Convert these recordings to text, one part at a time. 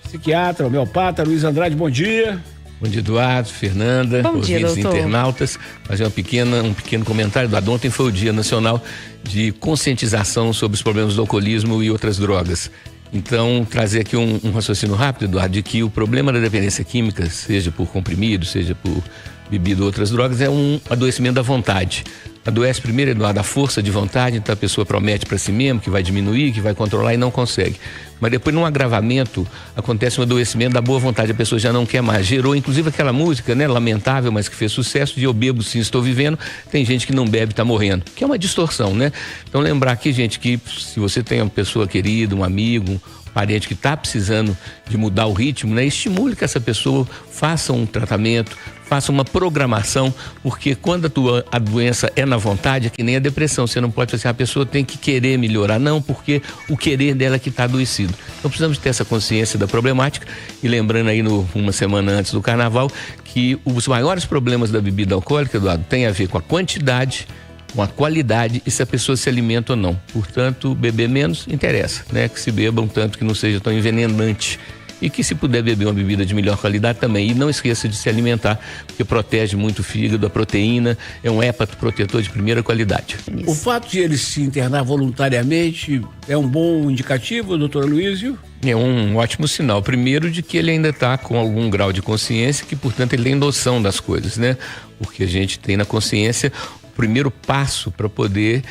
psiquiatra, homeopata, Luiz Andrade, bom dia. Bom dia, Eduardo, Fernanda, bom dia, ouvintes doutor. Internautas. Fazer um pequeno comentário. Ontem foi o Dia Nacional de Conscientização sobre os problemas do alcoolismo e outras drogas. Então, trazer aqui um raciocínio rápido, Eduardo, de que o problema da dependência química, seja por comprimido, seja por bebida ou outras drogas, é um adoecimento da vontade. Adoece primeiro, Eduardo, a força de vontade, então a pessoa promete para si mesmo que vai diminuir, que vai controlar e não consegue. Mas depois, num agravamento, acontece um adoecimento da boa vontade, a pessoa já não quer mais. Gerou, inclusive, aquela música, né, lamentável, mas que fez sucesso, de eu bebo sim, estou vivendo. Tem gente que não bebe, está morrendo, que é uma distorção, né? Então, lembrar aqui, gente, que se você tem uma pessoa querida, um amigo, um parente que está precisando de mudar o ritmo, né, estimule que essa pessoa faça um tratamento, faça uma programação, porque quando a doença é na vontade, é que nem a depressão, você não pode fazer, a pessoa tem que querer melhorar, não, porque o querer dela é que está adoecido. Então precisamos ter essa consciência da problemática e lembrando aí uma semana antes do carnaval, que os maiores problemas da bebida alcoólica, Eduardo, tem a ver com a quantidade, com a qualidade e se a pessoa se alimenta ou não. Portanto, beber menos interessa, né? Que se beba um tanto que não seja tão envenenante. E que se puder beber uma bebida de melhor qualidade também. E não esqueça de se alimentar, porque protege muito o fígado, a proteína, é um hepatoprotetor de primeira qualidade. O fato de ele se internar voluntariamente é um bom indicativo, doutor Aloysio? É um ótimo sinal. Primeiro, de que ele ainda está com algum grau de consciência, que portanto ele tem noção das coisas, né? Porque a gente tem na consciência o primeiro passo para poder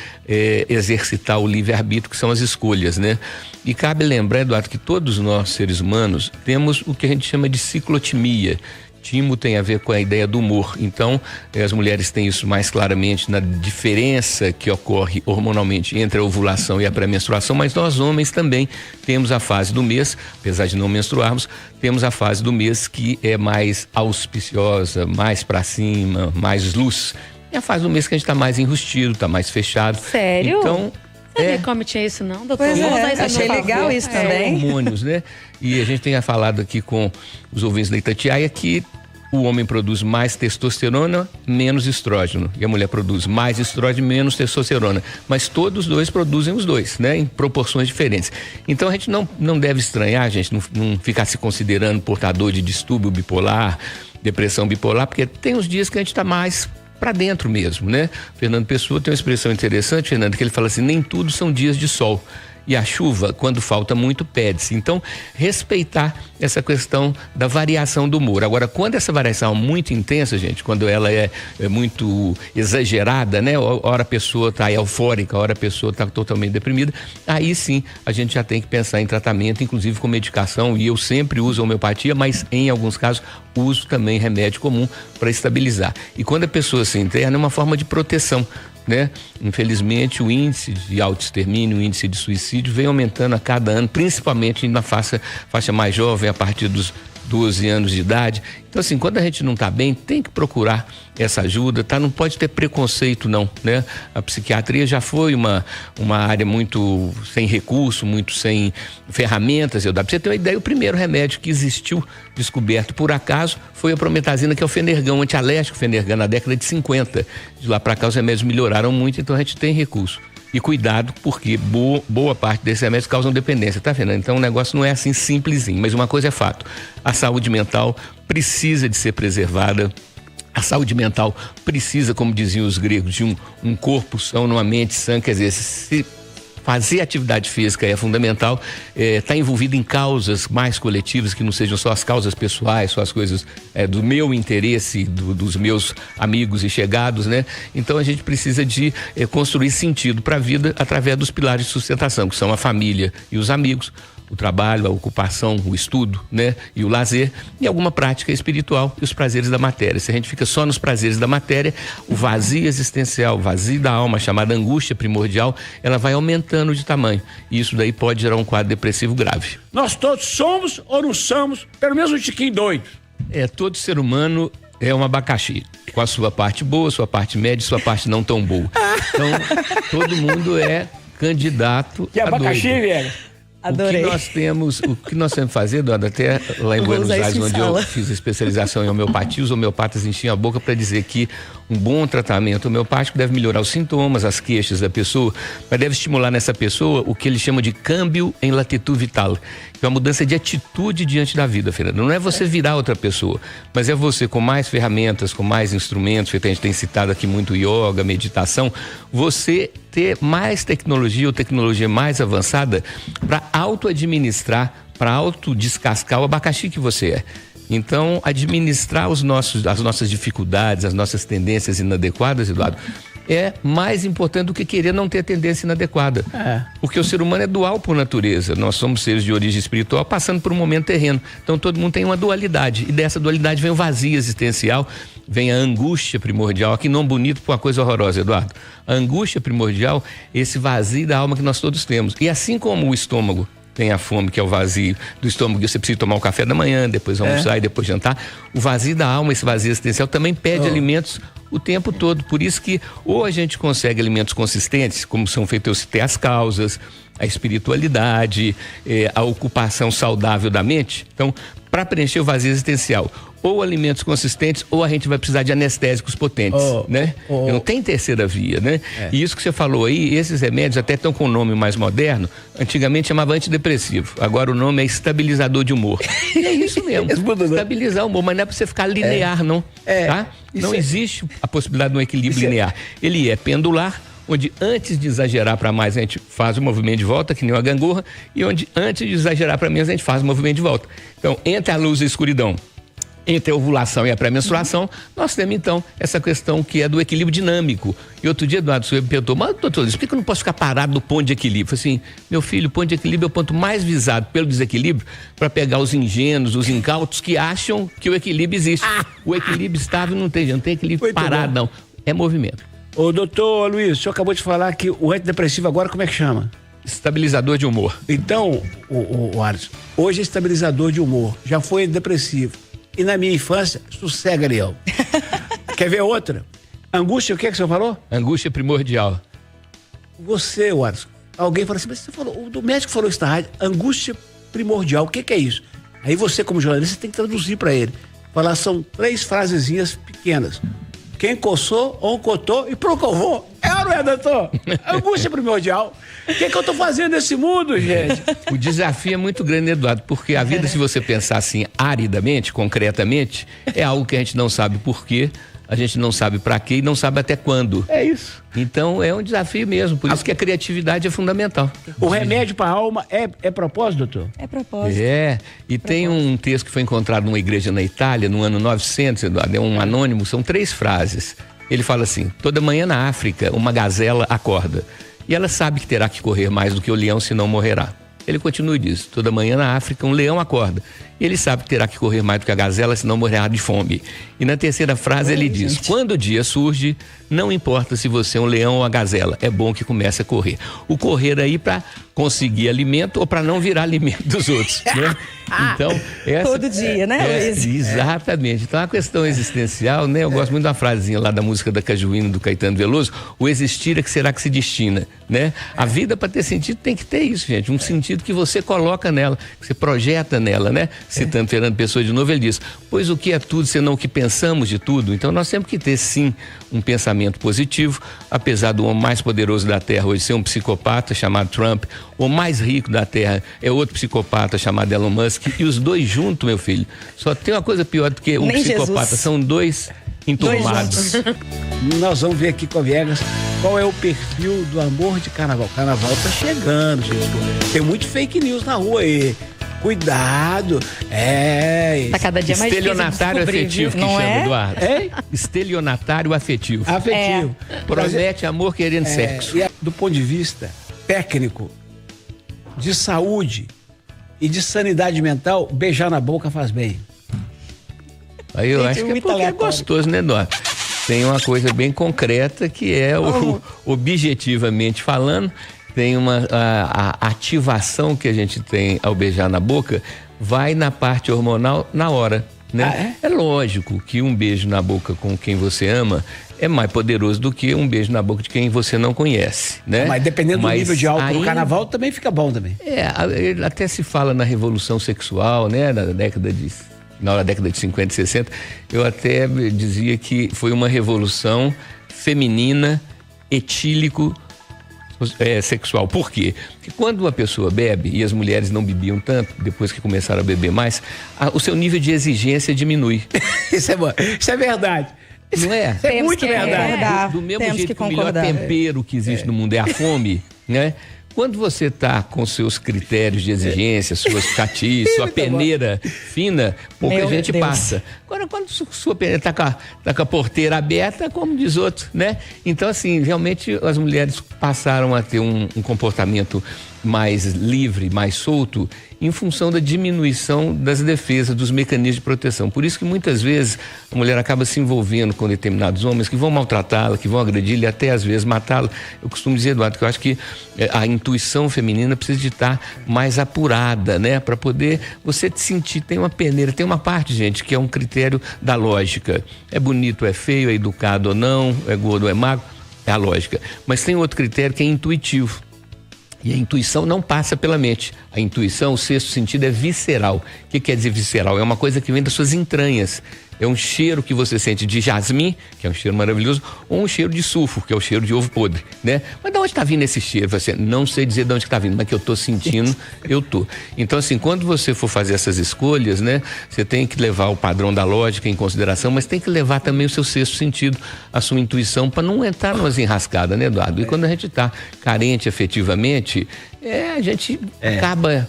exercitar o livre-arbítrio, que são as escolhas, né? E cabe lembrar, Eduardo, que todos nós, seres humanos, temos o que a gente chama de ciclotimia. Timo tem a ver com a ideia do humor. Então, as mulheres têm isso mais claramente na diferença que ocorre hormonalmente entre a ovulação e a pré-menstruação, mas nós homens também temos a fase do mês, apesar de não menstruarmos, temos a fase do mês que é mais auspiciosa, mais para cima, mais luz. É a fase do mês que a gente está mais enrustido, está mais fechado. Sério? Então, sabia como tinha isso não, doutor? Pois Vamos usar é, isso a achei meu legal favor. isso também. São hormônios, né? E a gente tem falado aqui com os ouvintes da Itatiaia que o homem produz mais testosterona, menos estrógeno. E a mulher produz mais estrógeno, menos testosterona. Mas todos os dois produzem os dois, né? Em proporções diferentes. Então a gente não deve estranhar, gente, não ficar se considerando portador de distúrbio bipolar, depressão bipolar, porque tem uns dias que a gente está mais para dentro mesmo, né? Fernando Pessoa tem uma expressão interessante, Fernando, que ele fala assim, nem tudo são dias de sol. E a chuva, quando falta muito, pede-se. Então, respeitar essa questão da variação do humor. Agora, quando essa variação é muito intensa, gente, quando ela é muito exagerada, né? Hora a pessoa está eufórica, hora a pessoa está totalmente deprimida, aí sim a gente já tem que pensar em tratamento, inclusive com medicação. E eu sempre uso homeopatia, mas em alguns casos uso também remédio comum para estabilizar. E quando a pessoa se interna, é uma forma de proteção, né? Infelizmente o índice de autoextermínio, o índice de suicídio vem aumentando a cada ano, principalmente na faixa mais jovem, a partir dos 12 anos de idade. Então assim, quando a gente não está bem, tem que procurar essa ajuda, tá? Não pode ter preconceito não, né? A psiquiatria já foi uma área muito sem recurso, muito sem ferramentas. Pra você ter uma ideia, o primeiro remédio que existiu, descoberto por acaso, foi a prometazina, que é o Fenergan, antialérgico Fenergan, na década de 50. De lá para cá os remédios melhoraram muito, então a gente tem recurso. E cuidado, porque boa parte desses remédios causam dependência, tá, Fernanda? Então o negócio não é assim simplesinho, mas uma coisa é fato, a saúde mental precisa de ser preservada. A saúde mental precisa, como diziam os gregos, de um corpo são, numa mente sã. Quer dizer, se fazer atividade física é fundamental, tá envolvido em causas mais coletivas, que não sejam só as causas pessoais, só as coisas do meu interesse, dos meus amigos e chegados, né? Então a gente precisa de construir sentido para a vida através dos pilares de sustentação, que são a família e os amigos, o trabalho, a ocupação, o estudo, né? E o lazer, e alguma prática espiritual e os prazeres da matéria. Se a gente fica só nos prazeres da matéria, o vazio existencial, o vazio da alma, chamada angústia primordial, ela vai aumentando de tamanho. E isso daí pode gerar um quadro depressivo grave. Nós todos somos ou não somos, pelo menos um tiquinho doido. Todo ser humano é um abacaxi, com a sua parte boa, sua parte média e sua parte não tão boa. Então, todo mundo é candidato Que a abacaxi, doido. Adorei. velho? O que nós temos que fazer, Eduardo, até lá em Buenos Aires, onde eu fiz a especialização em homeopatia, os homeopatas enchiam a boca para dizer que um bom tratamento homeopático deve melhorar os sintomas, as queixas da pessoa, mas deve estimular nessa pessoa o que eles chamam de câmbio em latitude vital, É uma mudança de atitude diante da vida, Fernanda. Não é você virar outra pessoa, mas é você com mais ferramentas, com mais instrumentos, que a gente tem citado aqui muito yoga, meditação, você ter mais tecnologia ou tecnologia mais avançada para auto-administrar, para auto-descascar o abacaxi que você é. Então, administrar as nossas dificuldades, as nossas tendências inadequadas, Eduardo, é mais importante do que querer não ter tendência inadequada. Porque o ser humano é dual por natureza. Nós somos seres de origem espiritual passando por um momento terreno. Então todo mundo tem uma dualidade. E dessa dualidade vem o vazio existencial, vem a angústia primordial. Que nome bonito para uma coisa horrorosa, Eduardo. A angústia primordial, esse vazio da alma que nós todos temos. E assim como o estômago tem a fome, que é o vazio do estômago, você precisa tomar o café da manhã, depois almoçar e depois jantar. O vazio da alma, esse vazio existencial, também pede alimentos o tempo todo. Por isso que ou a gente consegue alimentos consistentes, como são feitos, eu citei as causas, a espiritualidade, a ocupação saudável da mente. Então, para preencher o vazio existencial, ou alimentos consistentes, ou a gente vai precisar de anestésicos potentes, né? Não tem terceira via, né? E isso que você falou aí, esses remédios até estão com um nome mais moderno, antigamente chamava antidepressivo, agora o nome é estabilizador de humor. E é isso mesmo, estabilizar o humor, mas não é para você ficar linear, não, tá? Não existe a possibilidade de um equilíbrio linear. Ele é pendular, onde antes de exagerar para mais a gente faz o movimento de volta, que nem uma gangorra, e onde antes de exagerar para menos a gente faz o movimento de volta. Então, entre a luz e a escuridão, entre a ovulação e a pré-menstruação, nós temos então essa questão que é do equilíbrio dinâmico. E outro dia, Eduardo, você me perguntou, mas doutor Luiz, por que eu não posso ficar parado no ponto de equilíbrio? Eu falei assim, meu filho, o ponto de equilíbrio é o ponto mais visado pelo desequilíbrio para pegar os ingênuos, os incautos que acham que o equilíbrio existe. O equilíbrio estável não tem equilíbrio muito parado, não. É movimento. Ô, doutor Luiz, o senhor acabou de falar que o antidepressivo agora como é que chama? Estabilizador de humor. Então, o Alisson, hoje é estabilizador de humor, já foi antidepressivo. E na minha infância, sossega, Leão. Quer ver outra? Angústia, o que é que o senhor falou? Angústia primordial. Você, Alisson, alguém falou assim, mas você falou, o médico falou isso na rádio, angústia primordial, o que é isso? Aí você, como jornalista, tem que traduzir para ele. Falar, são 3 frasezinhas pequenas. Quem coçou, oncotou e procovou. É ou não é, doutor? Angústia primordial. O que eu tô fazendo nesse mundo, gente? O desafio é muito grande, Eduardo, porque a vida, se você pensar assim, aridamente, concretamente, é algo que a gente não sabe por quê, a gente não sabe para quê e não sabe até quando. É isso. Então, é um desafio mesmo, por isso que a criatividade é fundamental. O remédio para a alma é propósito, doutor? É propósito. Tem um texto que foi encontrado numa igreja na Itália, no ano 900, Eduardo, é um anônimo, são 3 frases. Ele fala assim, toda manhã na África, uma gazela acorda, e ela sabe que terá que correr mais do que o leão, senão morrerá. Ele continua e diz, toda manhã na África um leão acorda, e ele sabe que terá que correr mais do que a gazela, senão morrerá de fome. E na terceira frase ele diz, quando o dia surge, não importa se você é um leão ou uma gazela, é bom que comece a correr. O correr aí para conseguir alimento ou para não virar alimento dos outros, né? Então, todo dia, né, Luiz? Exatamente. Então, a questão existencial, né? Eu gosto muito da frasinha lá da música da Cajuína, do Caetano Veloso, o existir é que será que se destina, né? A vida, para ter sentido, tem que ter isso, gente, um sentido que você coloca nela, que você projeta nela, né? Citando Fernando Pessoa de novo, ele diz, pois o que é tudo, senão o que pensamos de tudo? Então, nós temos que ter, sim, um pensamento positivo, apesar do homem mais poderoso da Terra hoje ser um psicopata chamado Trump, o mais rico da Terra é outro psicopata chamado Elon Musk, e os dois juntos, meu filho, só tem uma coisa pior do que um psicopata, Jesus. São 2 enturmados. Nós vamos ver aqui com a Viegas qual é o perfil do amor de carnaval. Carnaval tá chegando, gente. Tem muito fake news na rua aí. Cuidado. Tá cada dia mais difícil estelionatário afetivo que chama, Eduardo. Estelionatário afetivo. Afetivo. Promete amor querendo sexo. E do ponto de vista técnico, de saúde e de sanidade mental, beijar na boca faz bem. Aí eu acho que é porque é gostoso, né, Eduardo? Tem uma coisa bem concreta que é, objetivamente falando, tem a ativação que a gente tem ao beijar na boca, vai na parte hormonal na hora, né? É lógico que um beijo na boca com quem você ama é mais poderoso do que um beijo na boca de quem você não conhece, né? Mas dependendo do nível de álcool no carnaval também fica bom também. Até se fala na revolução sexual, né? Na década de 50 e 60, eu até dizia que foi uma revolução feminina, etílico, sexual. Por quê? Porque quando uma pessoa bebe, e as mulheres não bebiam tanto, depois que começaram a beber mais, o seu nível de exigência diminui. Isso é bom. Isso é verdade. Não é? Isso é muito verdade. Do mesmo jeito que o melhor tempero que existe no mundo é a fome, né? Quando você está com seus critérios de exigência, suas chatices, sua peneira fina, pouca gente passa. Agora, quando sua peneira está com a porteira aberta, como diz outro, né? Então, assim, realmente as mulheres passaram a ter um comportamento mais livre, mais solto, em função da diminuição das defesas, dos mecanismos de proteção. Por isso que muitas vezes a mulher acaba se envolvendo com determinados homens que vão maltratá-la, que vão agredi-la e até às vezes matá-la. Eu costumo dizer, Eduardo, que eu acho que a intuição feminina precisa de estar mais apurada, né? Para poder você sentir, tem uma peneira, tem uma parte, gente, que é um critério da lógica. É bonito, é feio, é educado ou não, é gordo ou é magro, é a lógica. Mas tem outro critério que é intuitivo. E a intuição não passa pela mente. A intuição, o sexto sentido, é visceral. O que quer dizer visceral? É uma coisa que vem das suas entranhas. É um cheiro que você sente de jasmim, que é um cheiro maravilhoso, ou um cheiro de sulfo, que é o cheiro de ovo podre, né? Mas de onde está vindo esse cheiro? Você não sei dizer de onde está vindo, mas que eu estou sentindo, eu tô. Então, assim, quando você for fazer essas escolhas, né? Você tem que levar o padrão da lógica em consideração, mas tem que levar também o seu sexto sentido, a sua intuição, para não entrar numas enrascadas, né, Eduardo? E quando a gente está carente afetivamente, a gente acaba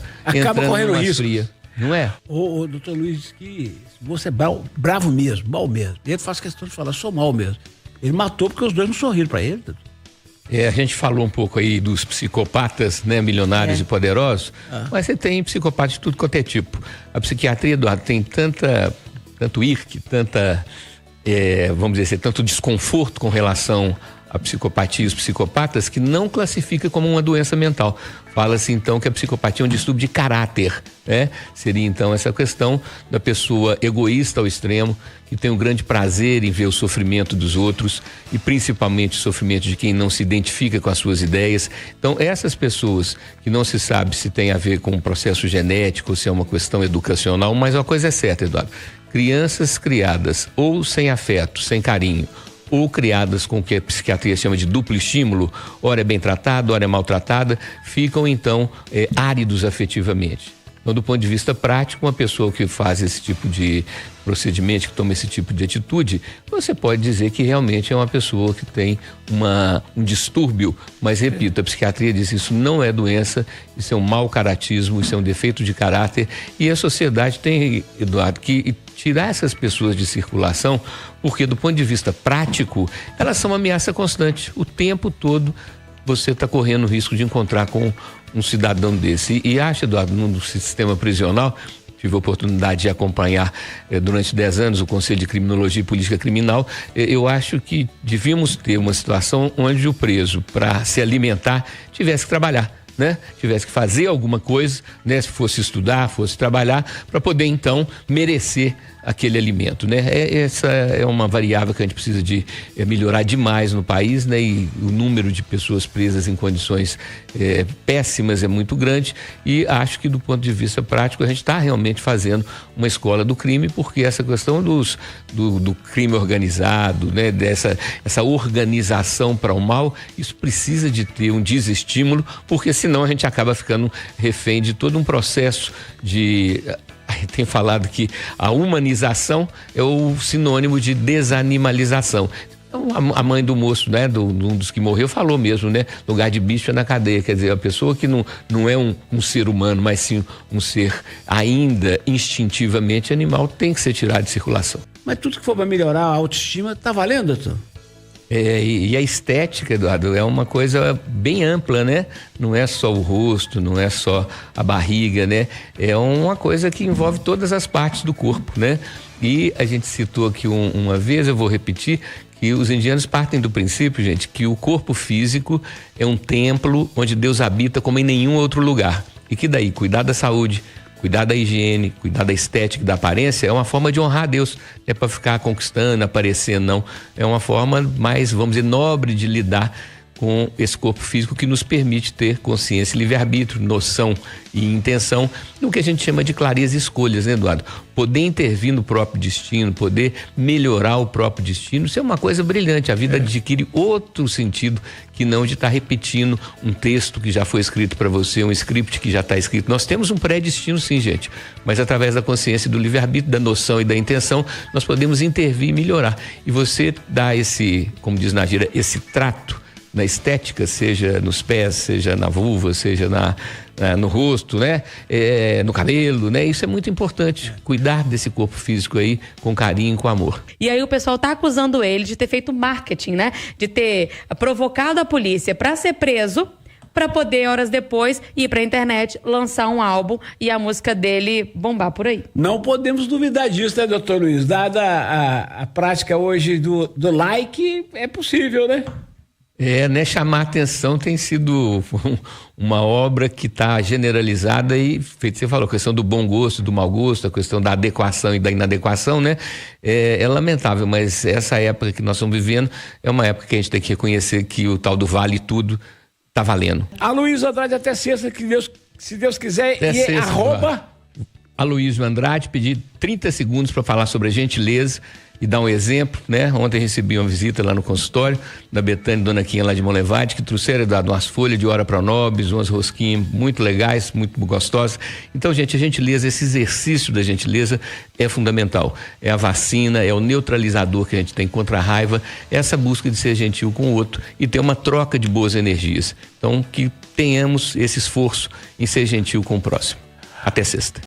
correndo risco. Fria. Não é? O doutor Luiz disse que você é bravo mesmo, mal mesmo. Ele faz questão de falar, sou mal mesmo. Ele matou porque os dois não sorriram para ele. A gente falou um pouco aí dos psicopatas, né, milionários e poderosos, mas você tem psicopatas de tudo quanto é tipo. A psiquiatria, Eduardo, tem tanto IRC, vamos dizer assim, tanto desconforto com relação à psicopatia e os psicopatas, que não classifica como uma doença mental. Fala-se então que a psicopatia é um distúrbio de caráter, né? Seria então essa questão da pessoa egoísta ao extremo, que tem um grande prazer em ver o sofrimento dos outros e principalmente o sofrimento de quem não se identifica com as suas ideias. Então essas pessoas que não se sabe se tem a ver com um processo genético ou se é uma questão educacional, mas uma coisa é certa, Eduardo, crianças criadas ou sem afeto, sem carinho, ou criadas com o que a psiquiatria chama de duplo estímulo, ora é bem tratada, ora é maltratada, ficam então áridos afetivamente. Então, do ponto de vista prático, uma pessoa que faz esse tipo de procedimento, que toma esse tipo de atitude, você pode dizer que realmente é uma pessoa que tem um distúrbio, mas repito, a psiquiatria diz que isso não é doença, isso é um mau caratismo, isso é um defeito de caráter, e a sociedade tem, Eduardo, que tirar essas pessoas de circulação, porque do ponto de vista prático, elas são uma ameaça constante. O tempo todo você está correndo o risco de encontrar com um cidadão desse. E acho, Eduardo, no sistema prisional, tive a oportunidade de acompanhar durante 10 anos o Conselho de Criminologia e Política Criminal, eu acho que devíamos ter uma situação onde o preso, para se alimentar, tivesse que trabalhar, né? Tivesse que fazer alguma coisa, né? Se fosse estudar, fosse trabalhar, para poder então merecer aquele alimento, né? Essa é uma variável que a gente precisa de melhorar demais no país, né? E o número de pessoas presas em condições péssimas é muito grande, e acho que do ponto de vista prático a gente está realmente fazendo uma escola do crime, porque essa questão do crime organizado, né? Essa organização para o mal, isso precisa de ter um desestímulo, porque senão a gente acaba ficando refém de todo um processo de... Tem falado que a humanização é o sinônimo de desanimalização. Então, a mãe do moço, né, um dos que morreu, falou mesmo, né? Lugar de bicho é na cadeia. Quer dizer, a pessoa que não é um ser humano, mas sim um ser ainda instintivamente animal, tem que ser tirado de circulação. Mas tudo que for para melhorar a autoestima, tá valendo, doutor? E a estética, Eduardo, é uma coisa bem ampla, né? Não é só o rosto, não é só a barriga, né? É uma coisa que envolve todas as partes do corpo, né? E a gente citou aqui uma vez, eu vou repetir, que os indianos partem do princípio, gente, que o corpo físico é um templo onde Deus habita como em nenhum outro lugar. E que daí, cuidar da saúde, cuidar da higiene, cuidar da estética, da aparência, é uma forma de honrar a Deus. Não é para ficar conquistando, aparecendo, não. É uma forma mais, vamos dizer, nobre de lidar com esse corpo físico que nos permite ter consciência, livre-arbítrio, noção e intenção no que a gente chama de clareza e escolhas, né, Eduardo? Poder intervir no próprio destino, poder melhorar o próprio destino, isso é uma coisa brilhante. A vida adquire outro sentido que não de estar repetindo um texto que já foi escrito para você, um script que já está escrito. Nós temos um pré-destino, sim, gente, mas através da consciência do livre-arbítrio, da noção e da intenção, nós podemos intervir e melhorar. E você dá esse, como diz na gíria, esse trato na estética, seja nos pés, seja na vulva, seja no rosto, né? No cabelo, né? Isso é muito importante, cuidar desse corpo físico aí com carinho, com amor. E aí o pessoal tá acusando ele de ter feito marketing, né? De ter provocado a polícia para ser preso, para poder, horas depois, ir pra internet, lançar um álbum e a música dele bombar por aí. Não podemos duvidar disso, né, doutor Luiz? Dada a prática hoje do like, é possível, né? Né? Chamar atenção tem sido uma obra que está generalizada e, feito você falou, a questão do bom gosto, do mau gosto, a questão da adequação e da inadequação, né? É lamentável, mas essa época que nós estamos vivendo é uma época que a gente tem que reconhecer que o tal do vale tudo tá valendo. Aloysio Andrade até sexta, se Deus quiser, até e sexta, arroba... Aloysio Andrade, pedi 30 segundos para falar sobre a gentileza e dar um exemplo, né? Ontem recebi uma visita lá no consultório da Betânia e Dona Quinha lá de Monlevade, que trouxeram umas folhas de ora pronobis, umas rosquinhas muito legais, muito gostosas. Então, gente, a gentileza, esse exercício da gentileza é fundamental. É a vacina, é o neutralizador que a gente tem contra a raiva, é essa busca de ser gentil com o outro e ter uma troca de boas energias. Então, que tenhamos esse esforço em ser gentil com o próximo. Até sexta.